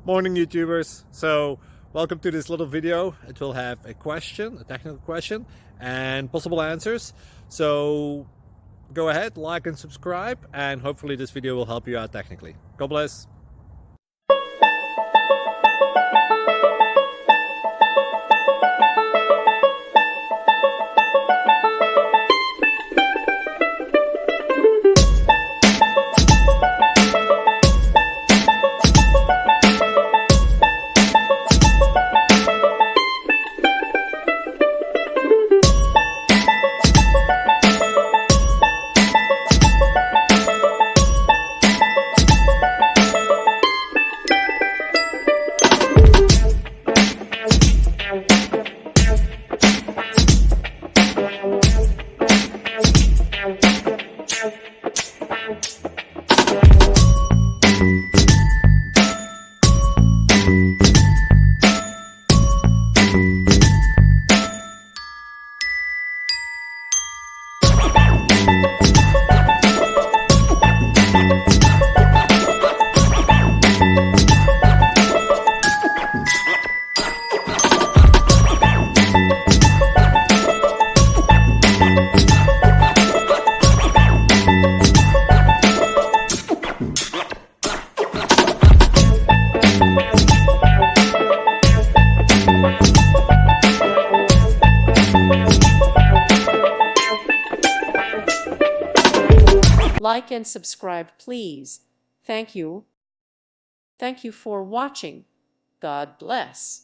Morning YouTubers. So welcome to this little video. It will have a question, a technical question, and possible answers. So go ahead, like and subscribe, and hopefully this video will help you out technically. God bless. Like and subscribe, please. Thank you. Thank you for watching. God bless.